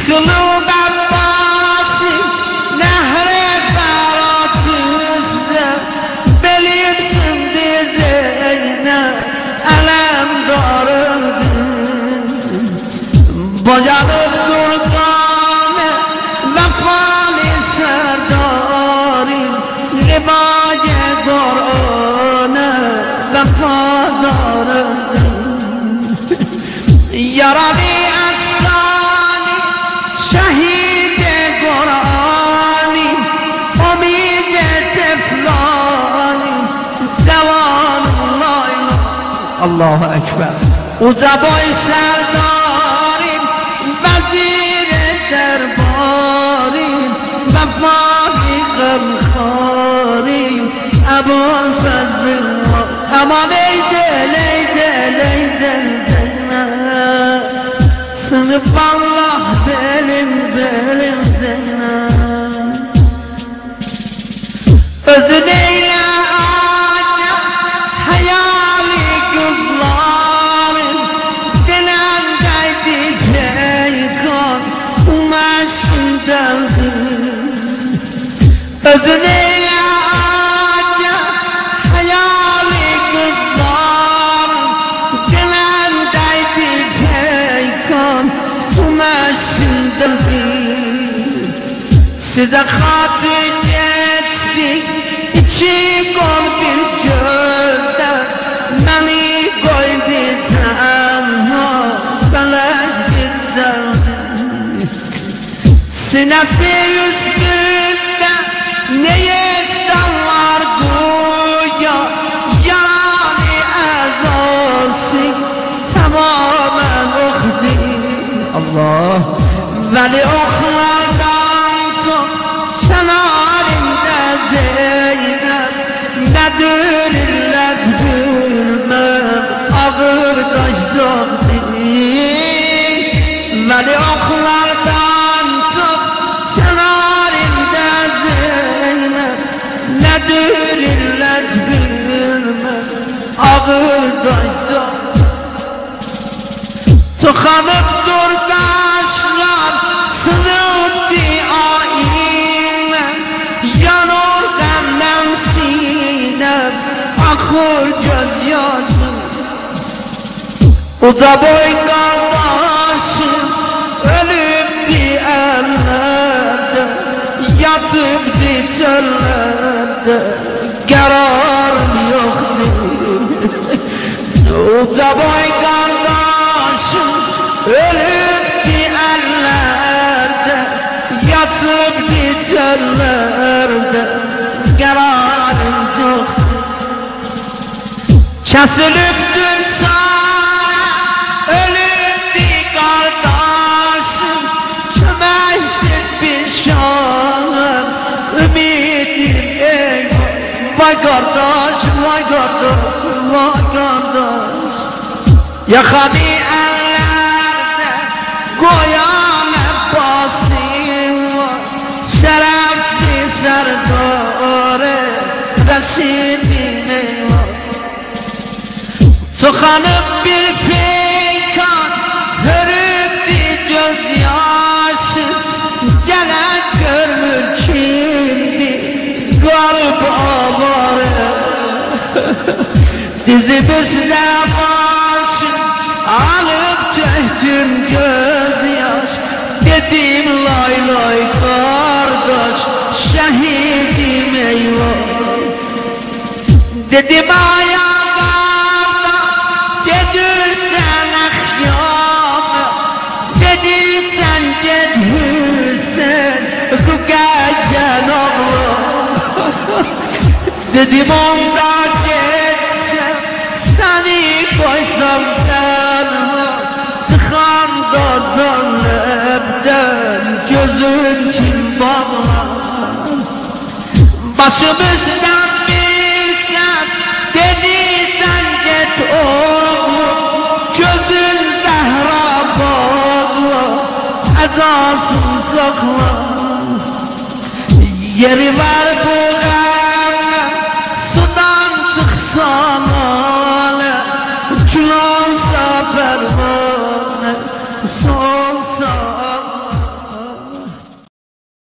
Yıkılıp Abbasi nehre Ferhat üstü, belim sindi Zeynep elem darıldı. Boyanıp durganı vefali serdari, libaye Kur'an'ı vefadarıldı. Yaralı aslanı şehide Kur'an'ı, umide teflani devanullah. Allahu Ekber. Uca boy serdarim, vezir derbarim, vefali gımkharim, Ebul Fezlullah. Aman eydel eydel eydel Zeynep, sınıf Allah belim belim Zeynep. Özün eyle ağaca hayali kızların, dilemdeydi peykan sumaşın deldi. Özün eyle ağaca hayali kızların, dilemdeydi peykan sumaşın deldi. Size hatır geçtik iki gol bir gözde, beni koydu tenha felek gitteldi. Sinesi üstünde neye istemler güya, yani ezası tamamen okdi. Allah veli oklardan çok şenarinde Zeynep, nedir illet bilmem ağır taştı. Veli oklardan çok şenarinde Zeynep, nedir illet bilmem ağır taştı. Tıkanıp dur taşlar sınıftı ayine, yanır benden sinem akır gözyaşım. Uca boy kardeşim ölüptü ellerde, yatıptı çöllerde, kararım yoktu. Uca boy kardeşim ölüptü ellerde, yatıptı çöllerde, kararım yoktu. Kesiliptüm sana ölüptü kardeşim, kömeksiz bir şanım ümidim eyvah. Vay kardeş, vay kardeş, vay kardeş. Yakami ellerde koyan Abbas'im var, şerefli serdar-ı Reşid'im eyvah. Tıkanıp bir peykan hürüptü gözyaşı, celak görmür kimdi garip avare. Dizimizde başım alıp döktüm gözyaş, dedim lay lay kardeş şehidim eyvah. Dedim ayağa Cedürsen ahyamı, dediysen cedhüsen Rükayen oğlu. Dedim onda geçsem seni koysam tenha, tıkanda zannebden gözün kim bağlar. Başımızdan bir ses dediysen geç oğlum, gözün Zehra bağla, ezasın sakla. Yeri var bu